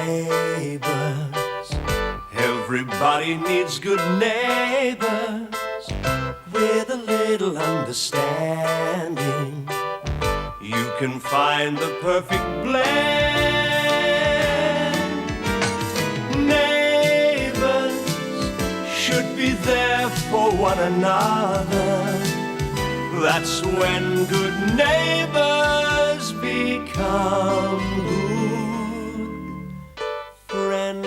Neighbours, everybody needs good neighbours with a little understanding. You can find the perfect blend. Neighbours should be there for one another. That's when good neighbours become good friends.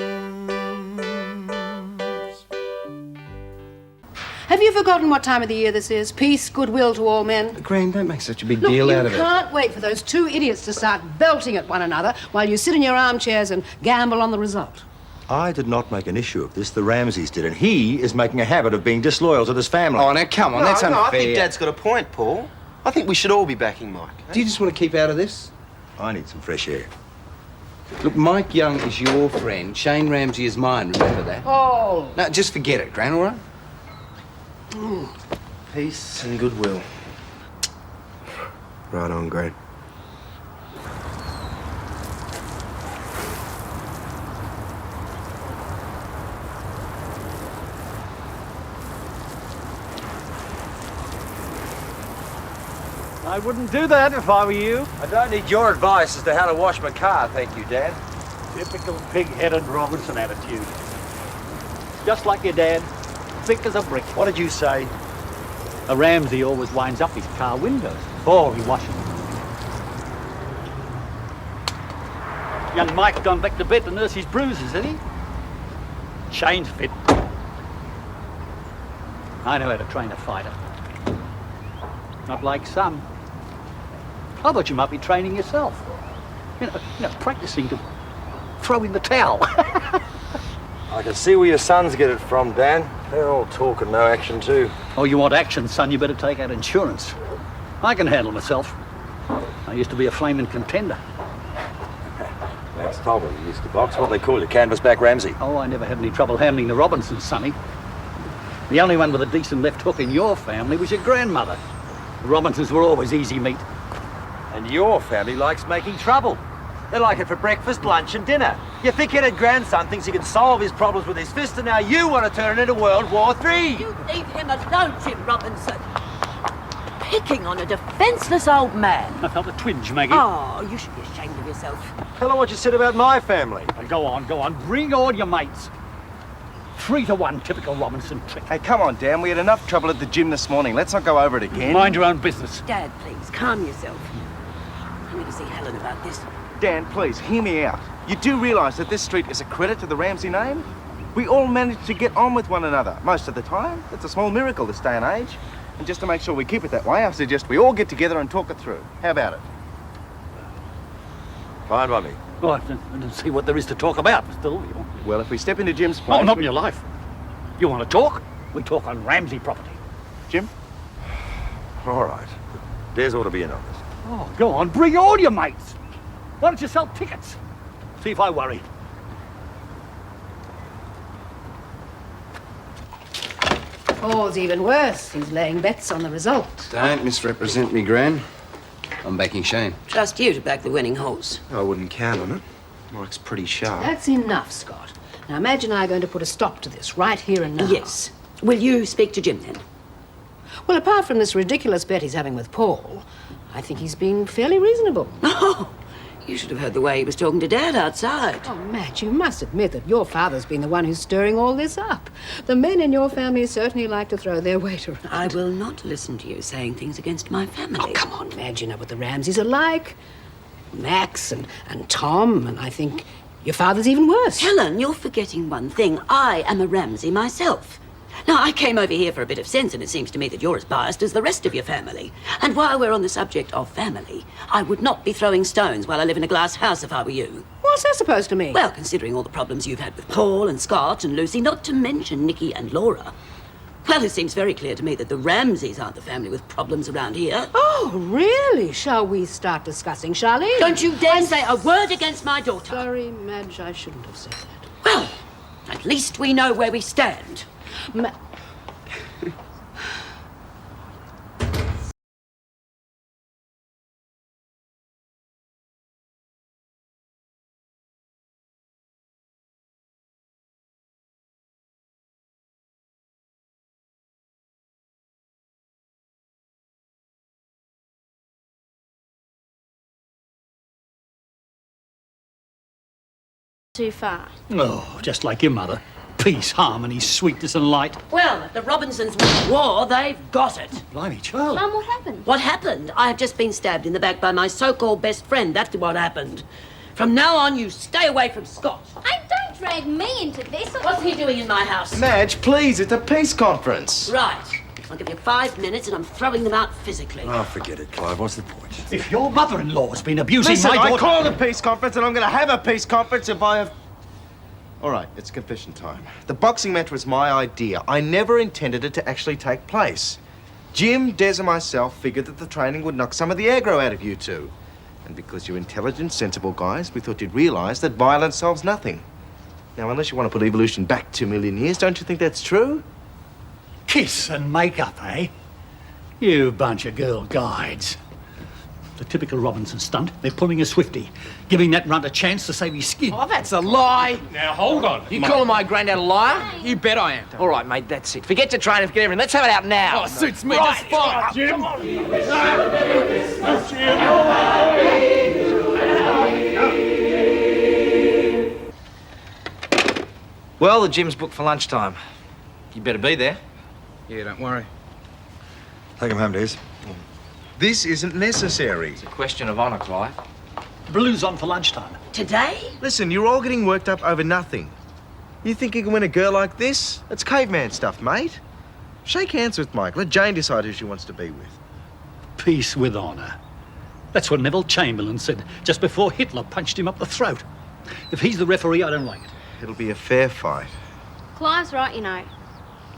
Have you forgotten what time of the year this is? Peace, goodwill to all men. Gran, don't make such a big deal out of it. You can't wait for those two idiots to start belting at one another while you sit in your armchairs and gamble on the result. I did not make an issue of this. The Ramsays did, and he is making a habit of being disloyal to this family. Oh, now, come on, that's unfair. No, I think Dad's got a point, Paul. I think we should all be backing Mike. Do you just want to keep out of this? I need some fresh air. Look, Mike Young is your friend. Shane Ramsay is mine, remember that? Oh. No, just forget it, Gran, all right? Peace and goodwill. Right on, Gran. I wouldn't do that if I were you. I don't need your advice as to how to wash my car, thank you, Dad. Typical pig-headed Robinson attitude. Just like your dad, thick as a brick. What did you say? A Ramsay always winds up his car windows before he washes them. Young Mike's gone back to bed to nurse his bruises, has he? Shane's fit. I know how to train a fighter. Not like some. I thought you might be training yourself. You know, practicing to throw in the towel. I can see where your sons get it from, Dan. They're all talk and no action, too. Oh, you want action, son? You better take out insurance. I can handle myself. I used to be a flaming contender. Max told me you used to box. What they call you, canvasback Ramsay. Oh, I never had any trouble handling the Robinsons, sonny. The only one with a decent left hook in your family was your grandmother. The Robinsons were always easy meat. And your family likes making trouble. They like it for breakfast, lunch and dinner. Your thick-headed grandson thinks he can solve his problems with his fist, and now you want to turn it into World War III. You leave him alone, Jim Robinson. Picking on a defenceless old man. I felt a twinge, Maggie. Oh, you should be ashamed of yourself. Tell her what you said about my family. Go on. Bring all your mates. 3-1, typical Robinson trick. Hey, come on, Dan. We had enough trouble at the gym this morning. Let's not go over it again. Mind your own business. Dad, please, calm yourself. I'm going to see Helen about this. Dan, please, hear me out. You do realise that this street is a credit to the Ramsay name? We all manage to get on with one another most of the time. It's a small miracle this day and age. And just to make sure we keep it that way, I suggest we all get together and talk it through. How about it? Fine by me. Oh, I don't see what there is to talk about. Still, you want... Well, if we step into Jim's place... Oh, not in your life. You want to talk? We talk on Ramsay property. Jim? All right. There's ought to be enough. Oh, go on. Bring all your mates. Why don't you sell tickets? See if I worry. Paul's even worse. He's laying bets on the result. Don't misrepresent me, Gran. I'm backing Shane. Trust you to back the winning horse. I wouldn't count on it. Mike's pretty sharp. That's enough, Scott. Now imagine I'm going to put a stop to this right here and now. Yes. Will you speak to Jim then? Well, apart from this ridiculous bet he's having with Paul, I think he's been fairly reasonable. Oh, you should have heard the way he was talking to Dad outside. Oh, Matt, you must admit that your father's been the one who's stirring all this up. The men in your family certainly like to throw their weight around. I will not listen to you saying things against my family. Oh, come on, Madge, you know what the Ramsays are like. Max and Tom, and I think your father's even worse. Helen, you're forgetting one thing. I am a Ramsay myself. Now, I came over here for a bit of sense, and it seems to me that you're as biased as the rest of your family. And while we're on the subject of family, I would not be throwing stones while I live in a glass house if I were you. What's that supposed to mean? Well, considering all the problems you've had with Paul and Scott and Lucy, not to mention Nikki and Laura. Well, it seems very clear to me that the Ramsays aren't the family with problems around here. Oh, really? Shall we start discussing, Charlie? Don't you dare say a word against my daughter. Sorry, Madge, I shouldn't have said that. Well, at least we know where we stand. too far. Oh, just like your mother. Peace, harmony, sweetness and light. Well, if the Robinsons want war, they've got it. Blimey, Charlie. Mum, what happened? What happened? I have just been stabbed in the back by my so-called best friend. That's what happened. From now on, you stay away from Scott. Hey, don't drag me into this. What's he doing in my house? Madge, please, it's a peace conference. Right. I'll give you 5 minutes and I'm throwing them out physically. Oh, forget it, Clive. What's the point? If your mother-in-law's been abusing Listen, my daughter... I called a peace conference and I'm going to have a peace conference if I have... All right, it's confession time. The boxing match was my idea. I never intended it to actually take place. Jim, Des and myself figured that the training would knock some of the aggro out of you two. And because you're intelligent, sensible guys, we thought you'd realise that violence solves nothing. Now, unless you want to put evolution back 2 million years, don't you think that's true? Kiss and make up, eh? You bunch of girl guides. The typical Robinson stunt. They're pulling a Swifty, giving that runt a chance to save his skin. Oh, that's a lie. Now, hold on. You calling my granddad a liar? You bet I am. All right, mate, that's it. Forget your training, forget everything. Let's have it out now. Oh, suits me just fine. Jim. Well, the gym's booked for lunchtime. You better be there. Yeah, don't worry. Take him home, Des. This isn't necessary. It's a question of honour, Clive. Blues on for lunchtime. Today? Listen, you're all getting worked up over nothing. You think you can win a girl like this? It's caveman stuff, mate. Shake hands with Mike. Let Jane decide who she wants to be with. Peace with honour. That's what Neville Chamberlain said just before Hitler punched him up the throat. If he's the referee, I don't like it. It'll be a fair fight. Clive's right, you know.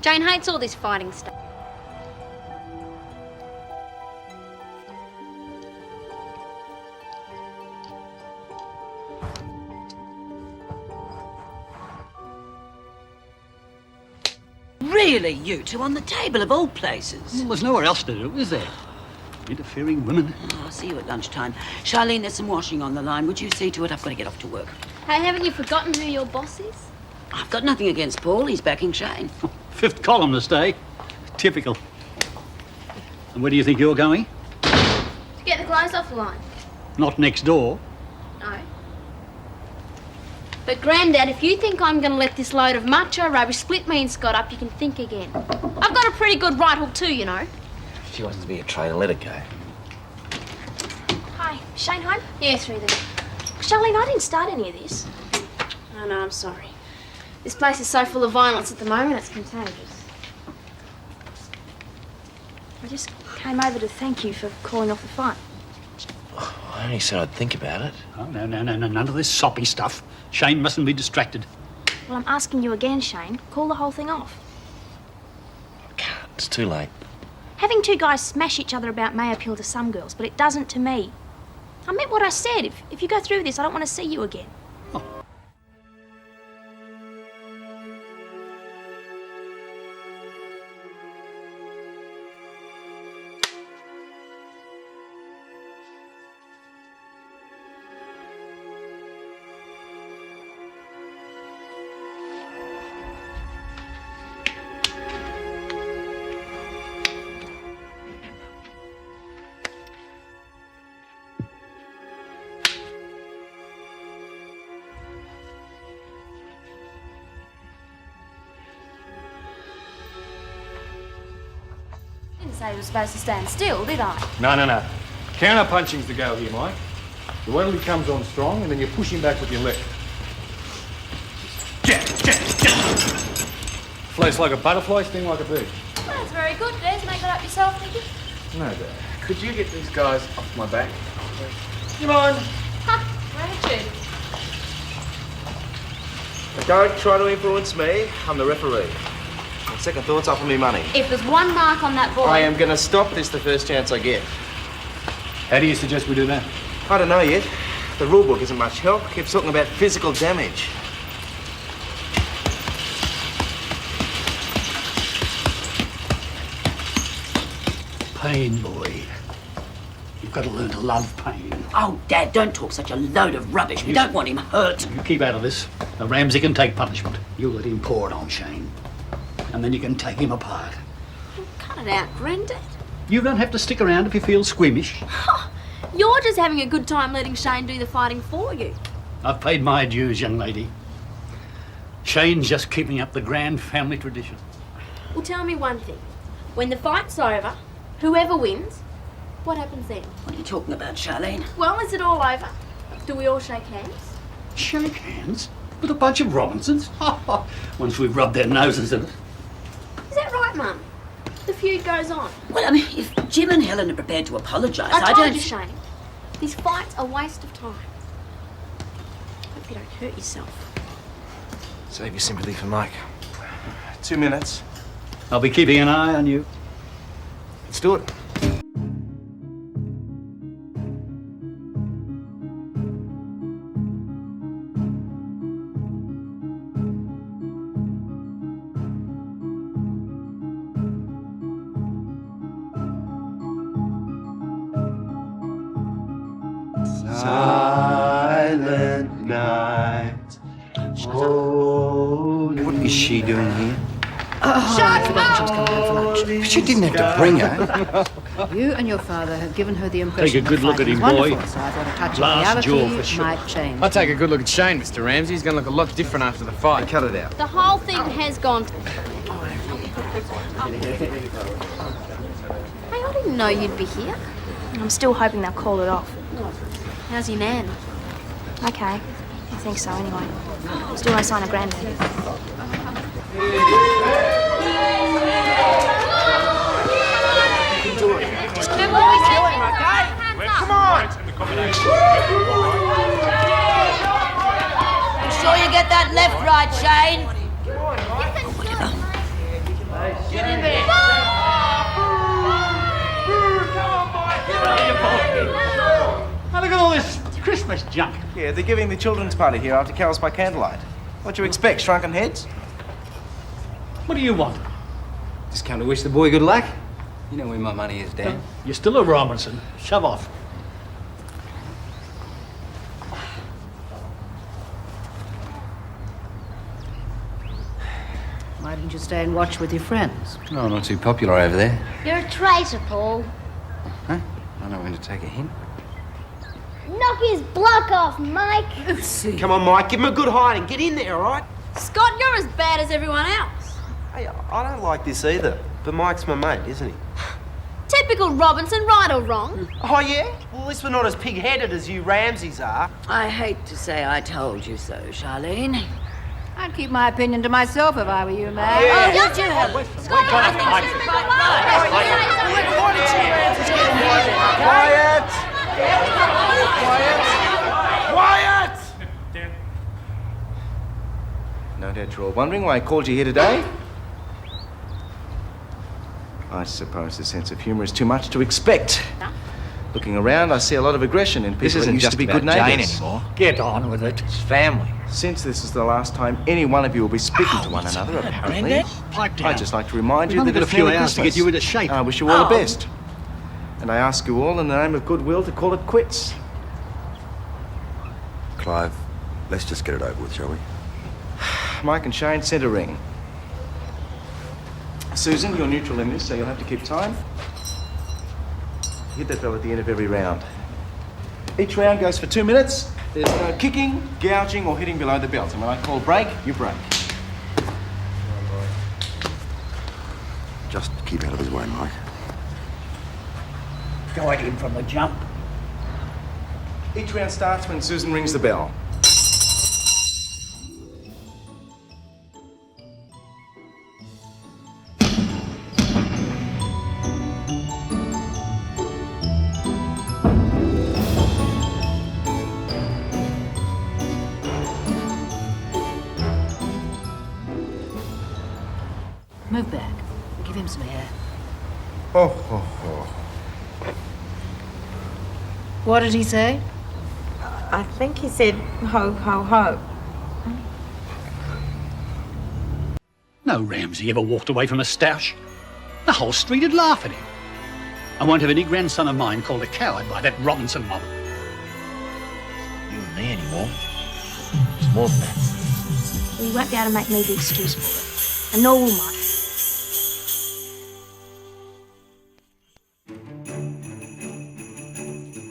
Jane hates all this fighting stuff. Really, you two on the table of all places? Well, there's nowhere else to do, is there? Interfering women. Oh, I'll see you at lunchtime. Charlene, there's some washing on the line. Would you see to it? I've got to get off to work. Hey, haven't you forgotten who your boss is? I've got nothing against Paul. He's backing Shane. Fifth columnist, eh? Typical. And where do you think you're going? To get the clothes off the line. Not next door. No. But, Grandad, if you think I'm going to let this load of macho rubbish split me and Scott up, you can think again. I've got a pretty good right hook too, you know. If she wants to be a traitor, let her go. Hi, Shane home? Yeah, through there. Charlene, I didn't start any of this. Oh, no, I'm sorry. This place is so full of violence at the moment, it's contagious. I just came over to thank you for calling off the fight. I only said I'd think about it. Oh, no, none of this soppy stuff. Shane mustn't be distracted. Well, I'm asking you again, Shane. Call the whole thing off. I can't. It's too late. Having two guys smash each other about may appeal to some girls, but it doesn't to me. I meant what I said. If you go through with this, I don't want to see you again. Didn't say you were supposed to stand still, did I? No. Counter-punching's the go here, Mike. The one he comes on strong, and then you push him back with your left. Jab. Floats like a butterfly, sting like a bee. Well, that's very good, Des. Make that up yourself, Vikki. No, Dad. Could you get these guys off my back? You mind? Ha! Attitude. Don't try to influence me. I'm the referee. On second thoughts, offer me money. If there's one mark on that boy... I am going to stop this the first chance I get. How do you suggest we do that? I don't know yet. The rule book isn't much help. Keeps talking about physical damage. Pain, boy. You've got to learn to love pain. Oh, Dad, don't talk such a load of rubbish. We don't want him hurt. You keep out of this. The Ramsay can take punishment. You let him pour it on Shane. And then you can take him apart. Cut it out, Grandad. You don't have to stick around if you feel squeamish. You're just having a good time letting Shane do the fighting for you. I've paid my dues, young lady. Shane's just keeping up the grand family tradition. Well, tell me one thing. When the fight's over, whoever wins, what happens then? What are you talking about, Charlene? Well, is it all over? Do we all shake hands? Shake hands? With a bunch of Robinsons? Once we've rubbed their noses in it. Is that right, Mum? The feud goes on. Well, I mean, if Jim and Helen are prepared to apologise, I I told don't... you, Shane. This fight's a waste of time. Hope you don't hurt yourself. Save your sympathy for Mike. 2 minutes. I'll be keeping an eye on you. Let's do it. Silent night. What is she doing here? I forgot she was coming home for lunch. She didn't have to bring her. You and your father have given her the impression Take a good that look at fighting him, is boy. wonderful, so I thought a touch of Last jaw reality for sure. might change. I'll take a good look at Shane, Mr. Ramsay. He's going to look a lot different after the fight. Cut it out. The whole thing has gone... Hey, I didn't know you'd be here. I'm still hoping they'll call it off. How's your nan? Okay, I think so anyway. Still no sign of Granddad. You sure you get that left right, Shane? Get in there! Now look at all this Christmas junk. Yeah, they're giving the children's party here after carols by candlelight. What do you expect, shrunken heads? What do you want? Just come to wish the boy good luck. You know where my money is, Dan. You're still a Robinson. Shove off. Why didn't you stay and watch with your friends? No, not too popular over there. You're a traitor, Paul. Huh? I know when to take a hint. Knock his block off, Mike. Come on, Mike, give him a good hiding. Get in there, all right? Scott, you're as bad as everyone else. Hey, I don't like this either. But Mike's my mate, isn't he? Typical Robinson, right or wrong. Oh, yeah? Well, at least we're not as pig-headed as you Ramsays are. I hate to say I told you so, Charlene. I'd keep my opinion to myself if I were you, man. Oh, would you, Helen? Scott, I think this is quite Quiet! Quiet! No doubt you're all wondering why I called you here today. I suppose the sense of humour is too much to expect. Looking around, I see a lot of aggression in people This that isn't used just to be about good neighbours. Jane anymore. Get on with it. It's family. Since this is the last time any one of you will be speaking to one another, apparently, Pipe down. I'd just like to remind you We've only that got a it's few nearly hours to Christmas. get you into shape. I wish you all the best. And I ask you all in the name of goodwill to call it quits. Clive, let's just get it over with, shall we? Mike and Shane, centre ring. Susan, you're neutral in this, so you'll have to keep time. Hit that bell at the end of every round. Each round goes for 2 minutes. There's no kicking, gouging, or hitting below the belt. And when I call break, you break. Just keep out of his way, Mike. Go at him from the jump. Each round starts when Susan rings the bell. Move back. Give him some air. Oh, ho, ho. What did he say? I think he said ho, ho, ho. No Ramsay ever walked away from a stoush. The whole street would laugh at him. I won't have any grandson of mine called a coward by that Robinson mob. You and me anymore. It's more than that. Well, you won't be able to make me the excuse for it. And nor will Mike.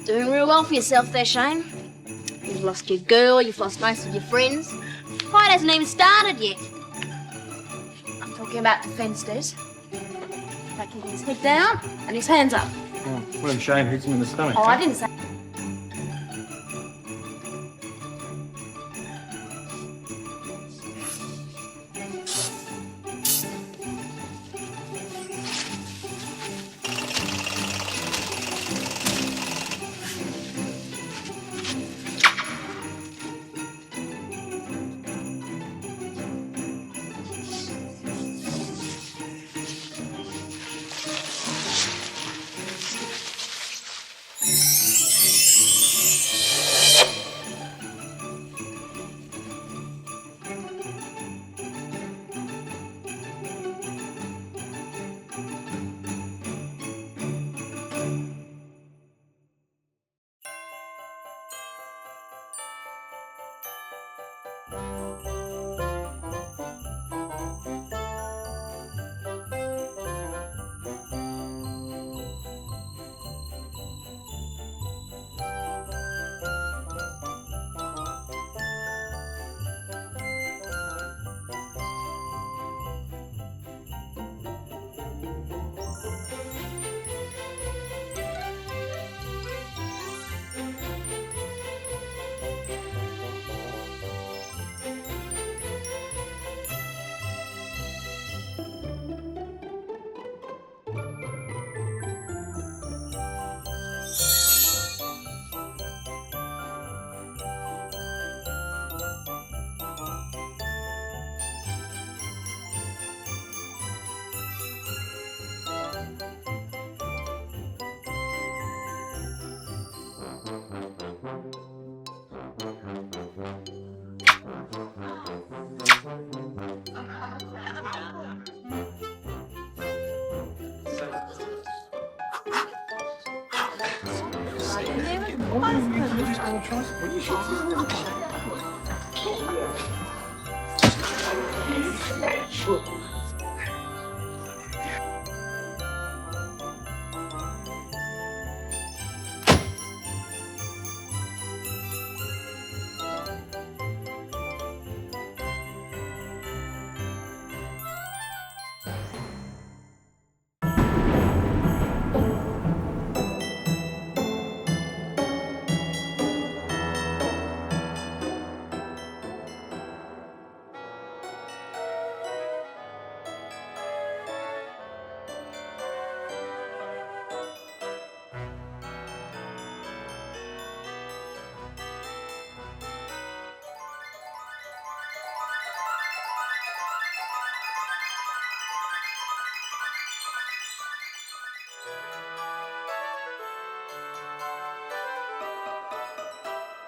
Doing real well for yourself there, Shane. You You've lost your girl, you've lost most of your friends. The fight hasn't even started yet. I'm talking about the fensters. Taking his head down and his hands up. Oh, what if Shane hits him in the stomach? Oh, I didn't say...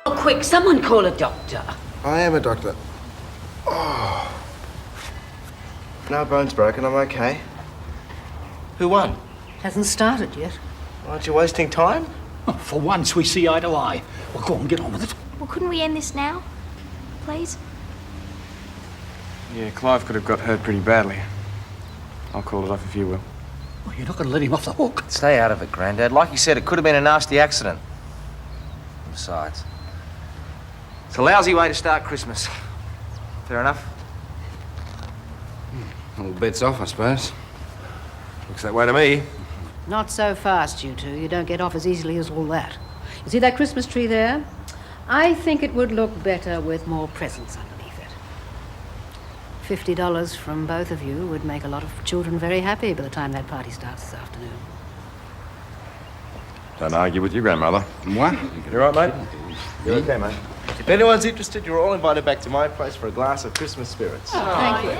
Oh, quick, someone call a doctor. I am a doctor. Oh. No bones broken, I'm okay. Who won? Hasn't started yet. Aren't you wasting time? Oh, for once we see eye to eye. Well, go on, get on with it. Well, couldn't we end this now? Please? Yeah, Clive could have got hurt pretty badly. I'll call it off if you will. Well, you're not going to let him off the hook. Stay out of it, Grandad. Like you said, it could have been a nasty accident. Besides, it's a lousy way to start Christmas. Fair enough? All bets off, I suppose. Looks that way to me. Not so fast, you two. You don't get off as easily as all that. You see that Christmas tree there? I think it would look better with more presents underneath it. $50 from both of you would make a lot of children very happy by the time that party starts this afternoon. Don't argue with your grandmother. What? You right, mate? You're okay, mate. If anyone's interested, you're all invited back to my place for a glass of Christmas spirits. Oh, thank you.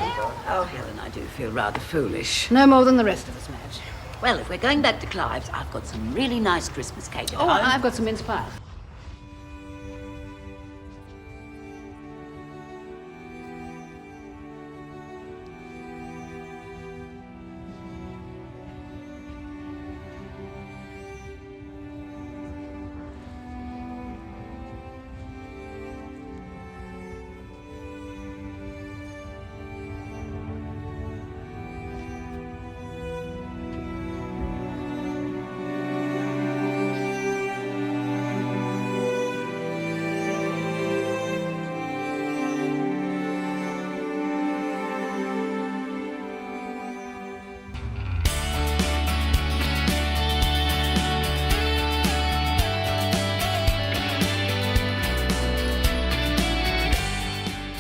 Oh, Helen, I do feel rather foolish. No more than the rest of us, Madge. Well, if we're going back to Clive's, I've got some really nice Christmas cake at home. I've got some mince pie.